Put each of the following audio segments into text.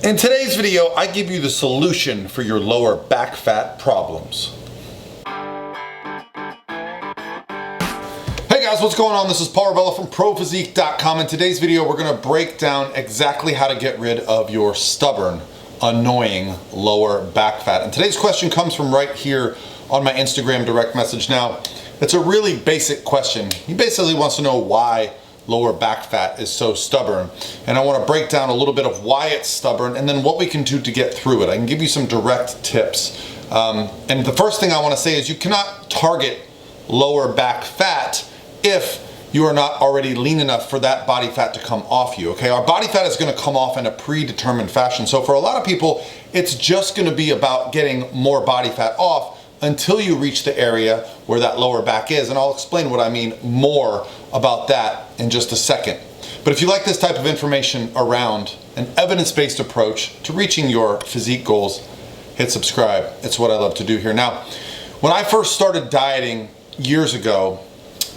In today's video, I give you the solution for your lower back fat problems. Hey guys, what's going on? This is Paul Ravella from ProPhysique.com. In today's video, we're gonna break down exactly how to get rid of your stubborn, annoying lower back fat. And today's question comes from right here on my Instagram direct message. Now, it's a really basic question. He basically wants to know why lower back fat is so stubborn. And I want to break down a little bit of why it's stubborn and then what we can do to get through it. I can give you some direct tips. And the first thing I want to say is you cannot target lower back fat if you are not already lean enough for that body fat to come off you, okay? Our body fat is gonna come off in a predetermined fashion. So for a lot of people, it's just gonna be about getting more body fat off until you reach the area where that lower back is. And I'll explain what I mean more about that in just a second. But if you like this type of information around an evidence-based approach to reaching your physique goals, hit subscribe. It's what I love to do here. Now, when I first started dieting years ago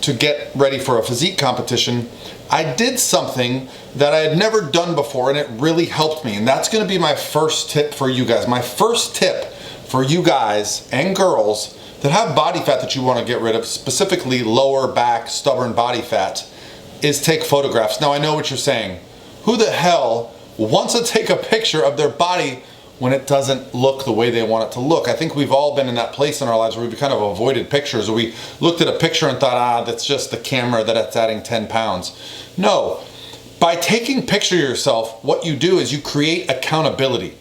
to get ready for a physique competition, I did something that I had never done before and it really helped me. And that's gonna be my first tip for you guys. My first tip for you guys and girls that have body fat that you want to get rid of, specifically lower back, stubborn body fat, is take photographs. Now I know what you're saying. Who the hell wants to take a picture of their body when it doesn't look the way they want it to look? I think we've all been in that place in our lives where we've kind of avoided pictures, or we looked at a picture and thought, that's just the camera that's adding 10 pounds. No, by taking picture of yourself, what you do is you create accountability.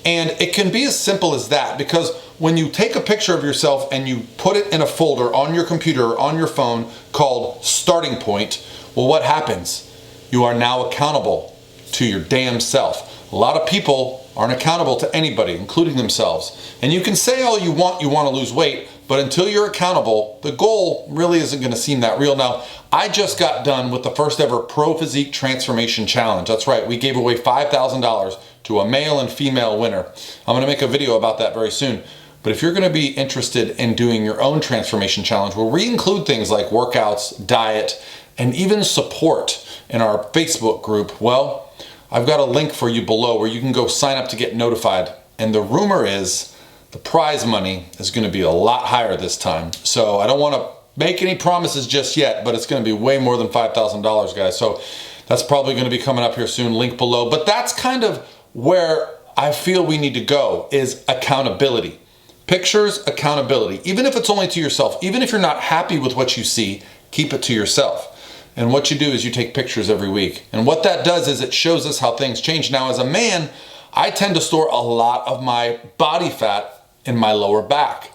And it can be as simple as that, because when you take a picture of yourself and you put it in a folder on your computer or on your phone called Starting Point, well, what happens? You are now accountable to your damn self. A lot of people aren't accountable to anybody, including themselves. And you can say all you want to lose weight, but until you're accountable, the goal really isn't going to seem that real. Now, I just got done with the first ever Pro Physique Transformation Challenge. That's right, we gave away $5,000 to a male and female winner. I'm going to make a video about that very soon. But if you're going to be interested in doing your own transformation challenge, where we include things like workouts, diet, and even support in our Facebook group, well, I've got a link for you below where you can go sign up to get notified. And the rumor is the prize money is going to be a lot higher this time. So I don't want to make any promises just yet, but it's going to be way more than $5,000, guys. So that's probably going to be coming up here soon, link below. But that's kind of where I feel we need to go, is accountability. Pictures, accountability. Even if it's only to yourself, even if you're not happy with what you see, keep it to yourself. And what you do is you take pictures every week. And what that does is it shows us how things change. Now, as a man, I tend to store a lot of my body fat in my lower back.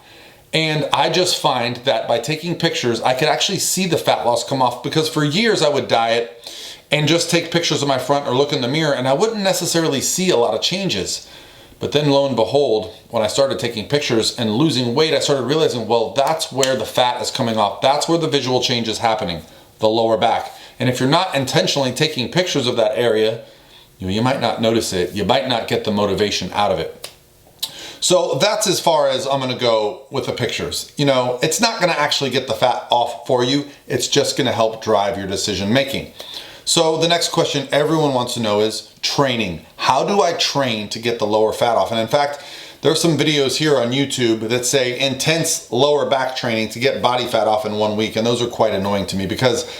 And I just find that by taking pictures, I could actually see the fat loss come off, because for years I would diet and just take pictures of my front or look in the mirror and I wouldn't necessarily see a lot of changes. But then lo and behold, when I started taking pictures and losing weight, I started realizing, well, that's where the fat is coming off. That's where the visual change is happening, the lower back. And if you're not intentionally taking pictures of that area, you might not notice it. You might not get the motivation out of it. So that's as far as I'm gonna go with the pictures. It's not gonna actually get the fat off for you. It's just gonna help drive your decision making. So the next question everyone wants to know is training. How do I train to get the lower fat off? And in fact, there's some videos here on YouTube that say intense lower back training to get body fat off in 1 week. And those are quite annoying to me, because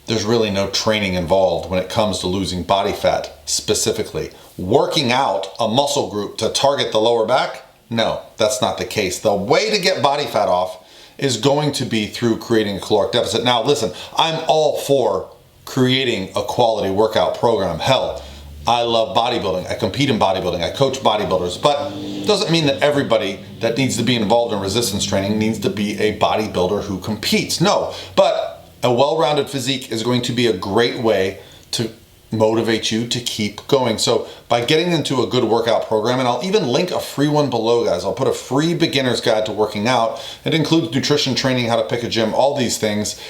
there's really no training involved when it comes to losing body fat specifically. Working out a muscle group to target the lower back? No, that's not the case. The way to get body fat off is going to be through creating a caloric deficit. Now listen, I'm all for creating a quality workout program. Hell, I love bodybuilding. I compete in bodybuilding. I coach bodybuilders, but it doesn't mean that everybody that needs to be involved in resistance training needs to be a bodybuilder who competes. No, but a well-rounded physique is going to be a great way to motivate you to keep going. So by getting into a good workout program, and I'll even link a free one below, guys. I'll put a free beginner's guide to working out. It includes nutrition training, how to pick a gym, all these things.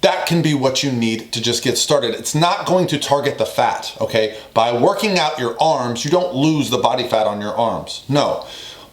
That can be what you need to just get started. It's not going to target the fat, okay? By working out your arms, you don't lose the body fat on your arms. No.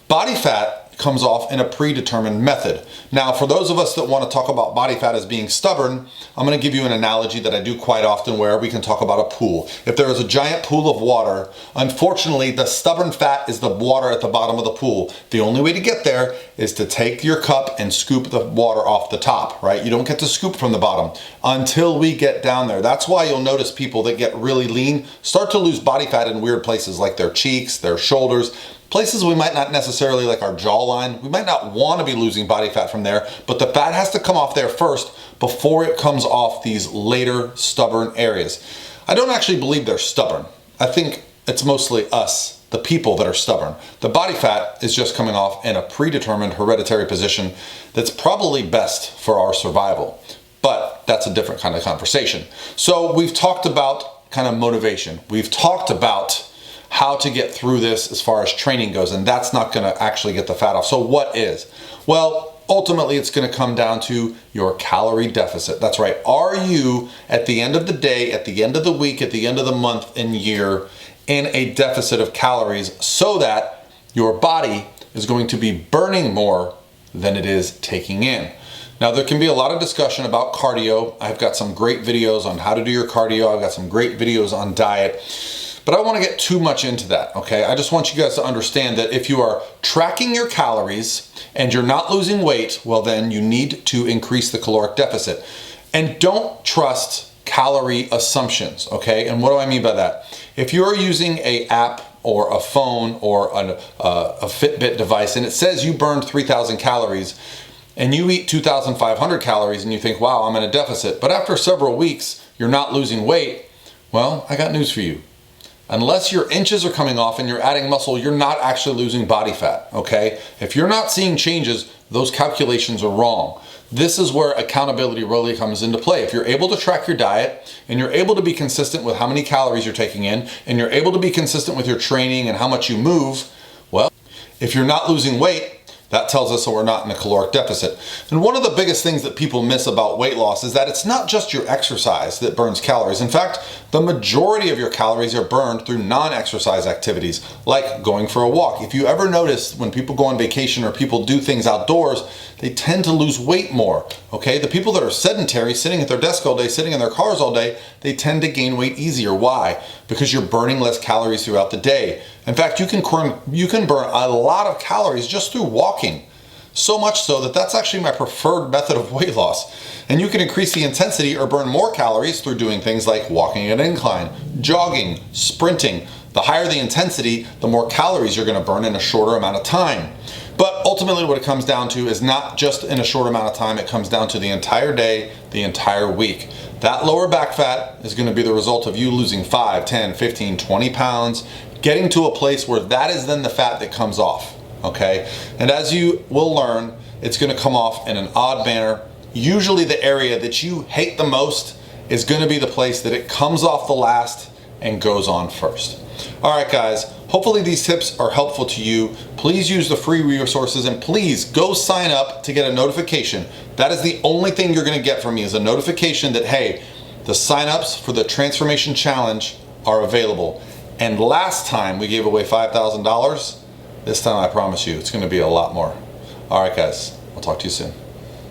Body fat comes off in a predetermined method. Now, for those of us that want to talk about body fat as being stubborn, I'm going to give you an analogy that I do quite often where we can talk about a pool. If there is a giant pool of water, unfortunately, the stubborn fat is the water at the bottom of the pool. The only way to get there is to take your cup and scoop the water off the top, right? You don't get to scoop from the bottom until we get down there. That's why you'll notice people that get really lean start to lose body fat in weird places like their cheeks, their shoulders, places we might not necessarily like our jawline. We might not want to be losing body fat from there, but the fat has to come off there first before it comes off these later stubborn areas. I don't actually believe they're stubborn. I think it's mostly us, the people, that are stubborn. The body fat is just coming off in a predetermined hereditary position that's probably best for our survival. But that's a different kind of conversation. So we've talked about kind of motivation. We've talked about how to get through this as far as training goes, and that's not going to actually get the fat off. So what is? Well, ultimately it's going to come down to your calorie deficit. That's right. Are you, at the end of the day, at the end of the week, at the end of the month and year, in a deficit of calories so that your body is going to be burning more than it is taking in? Now, there can be a lot of discussion about cardio. I've got some great videos on how to do your cardio. I've got some great videos on diet. But I don't want to get too much into that, okay? I just want you guys to understand that if you are tracking your calories and you're not losing weight, well then you need to increase the caloric deficit. And don't trust calorie assumptions, okay? And what do I mean by that? If you're using an app or a phone or a Fitbit device and it says you burned 3,000 calories and you eat 2,500 calories and you think, wow, I'm in a deficit, but after several weeks you're not losing weight, well, I got news for you. Unless your inches are coming off and you're adding muscle, you're not actually losing body fat, okay? If you're not seeing changes, those calculations are wrong. This is where accountability really comes into play. If you're able to track your diet and you're able to be consistent with how many calories you're taking in and you're able to be consistent with your training and how much you move, well, if you're not losing weight, that tells us that we're not in a caloric deficit. And one of the biggest things that people miss about weight loss is that it's not just your exercise that burns calories. In fact, the majority of your calories are burned through non-exercise activities, like going for a walk. If you ever notice when people go on vacation or people do things outdoors, they tend to lose weight more, okay? The people that are sedentary, sitting at their desk all day, sitting in their cars all day, they tend to gain weight easier. Why? Because you're burning less calories throughout the day. In fact, you can burn a lot of calories just through walking. So much so that that's actually my preferred method of weight loss. And you can increase the intensity or burn more calories through doing things like walking an incline, jogging, sprinting. The higher the intensity, the more calories you're going to burn in a shorter amount of time. But ultimately what it comes down to is not just in a short amount of time, it comes down to the entire day, the entire week. That lower back fat is going to be the result of you losing 5, 10, 15, 20 pounds, getting to a place where that is then the fat that comes off, okay? And as you will learn, it's going to come off in an odd manner. Usually the area that you hate the most is going to be the place that it comes off the last and goes on first. All right, guys, hopefully these tips are helpful to you. Please use the free resources and please go sign up to get a notification. That is the only thing you're going to get from me, is a notification that, hey, the signups for the Transformation Challenge are available. And last time we gave away $5,000. This time I promise you it's going to be a lot more. All right, guys, I'll talk to you soon.